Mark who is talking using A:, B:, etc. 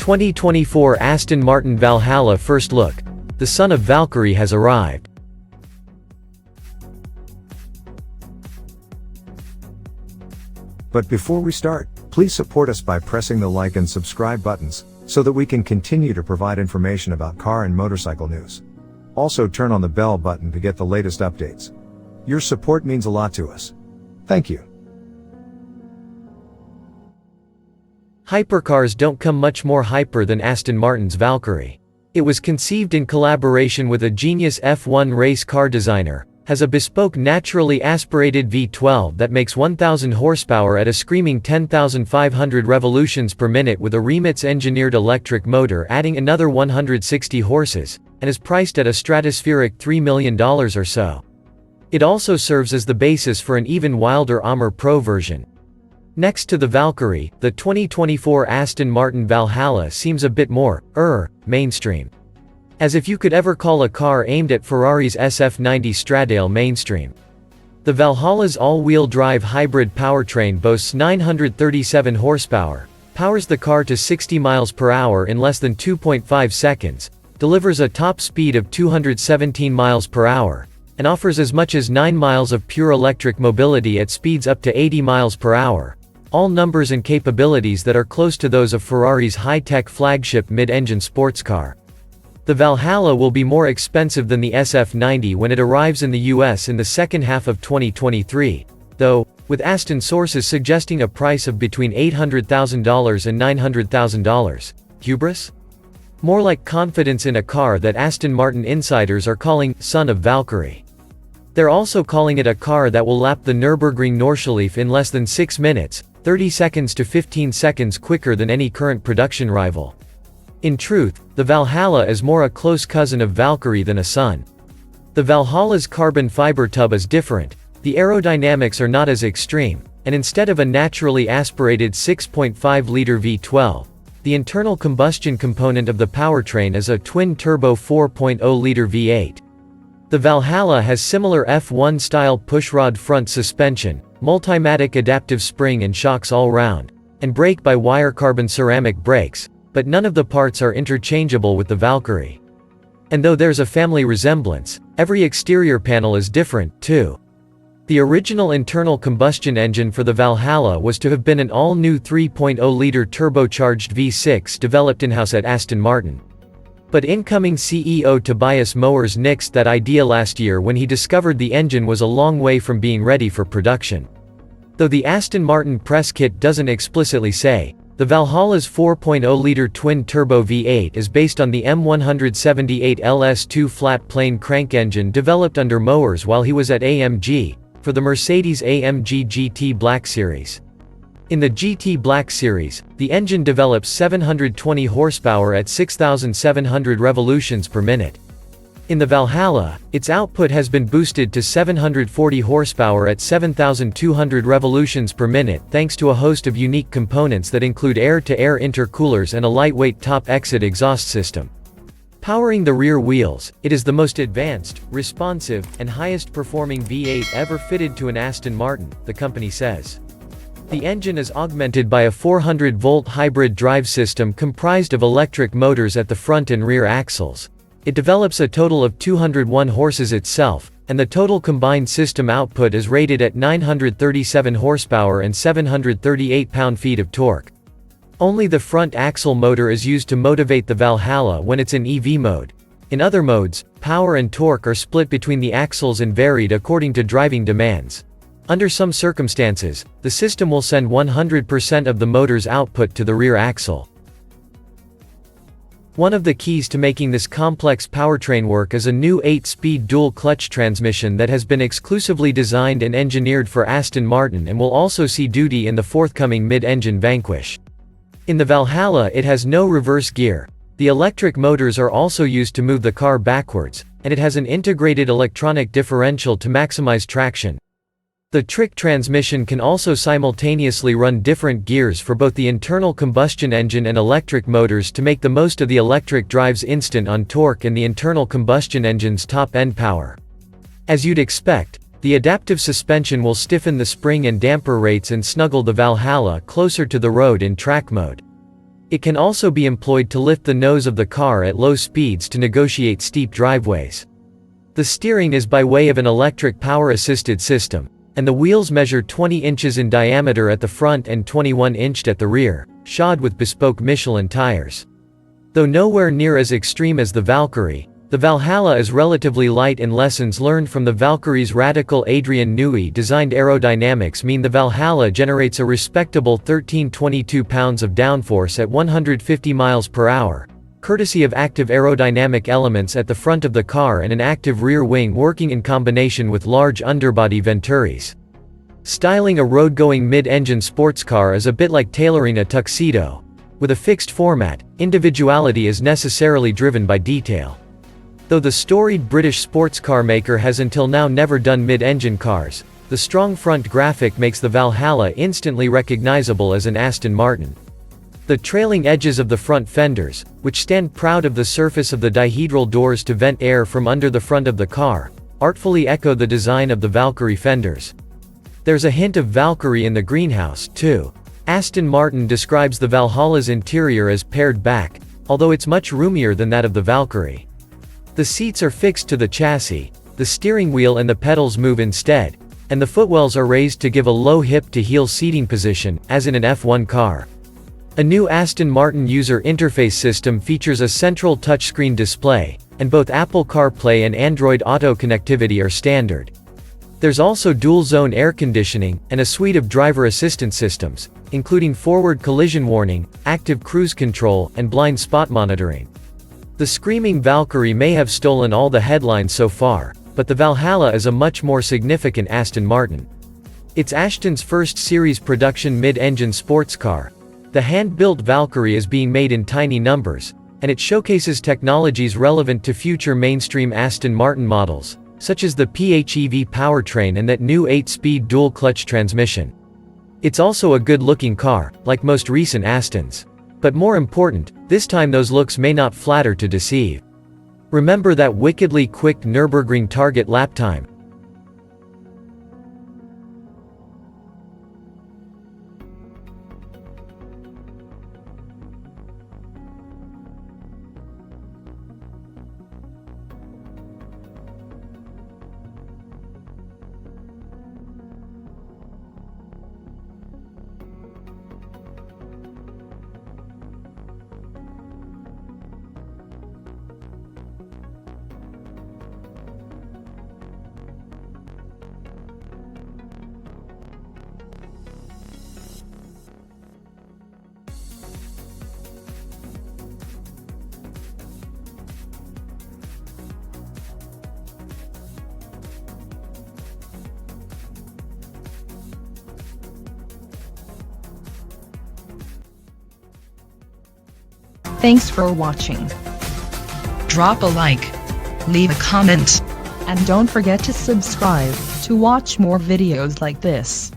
A: 2024 Aston Martin Valhalla first look. The son of Valkyrie has arrived.
B: But before we start, please support us by pressing the like and subscribe buttons, so that we can continue to provide information about car and motorcycle news. Also turn on the bell button to get the latest updates. Your support means a lot to us. Thank you.
A: Hypercars don't come much more hyper than Aston Martin's Valkyrie. It was conceived in collaboration with a genius F1 race car designer, has a bespoke naturally aspirated V12 that makes 1,000 horsepower at a screaming 10,500 revolutions per minute with a Rimac-engineered electric motor adding another 160 horses, and is priced at a stratospheric $3 million or so. It also serves as the basis for an even wilder AMR Pro version. Next to the Valkyrie, the 2024 Aston Martin Valhalla seems a bit more, mainstream. As if you could ever call a car aimed at Ferrari's SF90 Stradale mainstream. The Valhalla's all-wheel drive hybrid powertrain boasts 937 horsepower, powers the car to 60 miles per hour in less than 2.5 seconds, delivers a top speed of 217 miles per hour, and offers as much as 9 miles of pure electric mobility at speeds up to 80 miles per hour. All numbers and capabilities that are close to those of Ferrari's high-tech flagship mid-engine sports car. The Valhalla will be more expensive than the SF90 when it arrives in the US in the second half of 2023, though, with Aston sources suggesting a price of between $800,000 and $900,000. Hubris? More like confidence in a car that Aston Martin insiders are calling son of Valkyrie. They're also calling it a car that will lap the Nürburgring Nordschleife in less than 6 minutes, 30 seconds to 15 seconds quicker than any current production rival. In truth, the Valhalla is more a close cousin of Valkyrie than a son. The Valhalla's carbon fiber tub is different, the aerodynamics are not as extreme, and instead of a naturally aspirated 6.5-liter V12, the internal combustion component of the powertrain is a twin-turbo 4.0-liter V8. The Valhalla has similar F1-style pushrod front suspension, multimatic adaptive spring and shocks all round, and brake-by-wire carbon ceramic brakes, but none of the parts are interchangeable with the Valkyrie. And though there's a family resemblance, every exterior panel is different, too. The original internal combustion engine for the Valhalla was to have been an all-new 3.0-liter turbocharged V6 developed in-house at Aston Martin. But incoming CEO Tobias Moers nixed that idea last year when he discovered the engine was a long way from being ready for production. Though the Aston Martin press kit doesn't explicitly say, the Valhalla's 4.0-liter twin-turbo V8 is based on the M178 LS2 flat-plane crank engine developed under Moers while he was at AMG, for the Mercedes-AMG GT Black Series. In the GT Black Series, the engine develops 720 horsepower at 6,700 revolutions per minute. In the Valhalla, its output has been boosted to 740 horsepower at 7,200 revolutions per minute thanks to a host of unique components that include air-to-air intercoolers and a lightweight top-exit exhaust system. Powering the rear wheels, it is the most advanced, responsive, and highest-performing V8 ever fitted to an Aston Martin, the company says. The engine is augmented by a 400-volt hybrid drive system comprised of electric motors at the front and rear axles. It develops a total of 201 horses itself, and the total combined system output is rated at 937 horsepower and 738 pound-feet of torque. Only the front axle motor is used to motivate the Valhalla when it's in EV mode. In other modes, power and torque are split between the axles and varied according to driving demands. Under some circumstances, the system will send 100% of the motor's output to the rear axle. One of the keys to making this complex powertrain work is a new 8-speed dual-clutch transmission that has been exclusively designed and engineered for Aston Martin and will also see duty in the forthcoming mid-engine Vanquish. In the Valhalla it has no reverse gear. The electric motors are also used to move the car backwards, and it has an integrated electronic differential to maximize traction. The trick transmission can also simultaneously run different gears for both the internal combustion engine and electric motors to make the most of the electric drive's instant-on torque and the internal combustion engine's top-end power. As you'd expect, the adaptive suspension will stiffen the spring and damper rates and snuggle the Valhalla closer to the road in track mode. It can also be employed to lift the nose of the car at low speeds to negotiate steep driveways. The steering is by way of an electric power-assisted system, and the wheels measure 20 inches in diameter at the front and 21-inch at the rear, shod with bespoke Michelin tires. Though nowhere near as extreme as the Valkyrie, the Valhalla is relatively light, and lessons learned from the Valkyrie's radical Adrian Newey designed aerodynamics mean the Valhalla generates a respectable 1322 pounds of downforce at 150 miles per hour, courtesy of active aerodynamic elements at the front of the car and an active rear wing working in combination with large underbody venturis. Styling a road-going mid-engine sports car is a bit like tailoring a tuxedo. With a fixed format, individuality is necessarily driven by detail. Though the storied British sports car maker has until now never done mid-engine cars, the strong front graphic makes the Valhalla instantly recognizable as an Aston Martin. The trailing edges of the front fenders, which stand proud of the surface of the dihedral doors to vent air from under the front of the car, artfully echo the design of the Valkyrie fenders. There's a hint of Valkyrie in the greenhouse, too. Aston Martin describes the Valhalla's interior as pared back, although it's much roomier than that of the Valkyrie. The seats are fixed to the chassis, the steering wheel and the pedals move instead, and the footwells are raised to give a low hip-to-heel seating position, as in an F1 car. A new Aston Martin user interface system features a central touchscreen display, and both Apple CarPlay and Android Auto connectivity are standard. There's also dual-zone air conditioning, and a suite of driver assistance systems, including forward collision warning, active cruise control, and blind spot monitoring. The screaming Valkyrie may have stolen all the headlines so far, but the Valhalla is a much more significant Aston Martin. It's Aston's first series production mid-engine sports car. The hand-built Valkyrie is being made in tiny numbers, and it showcases technologies relevant to future mainstream Aston Martin models, such as the PHEV powertrain and that new 8-speed dual-clutch transmission. It's also a good-looking car, like most recent Astons. But more important, this time those looks may not flatter to deceive. Remember that wickedly quick Nürburgring target lap time?
C: Thanks for watching. Drop a like, leave a comment, and don't forget to subscribe to watch more videos like this.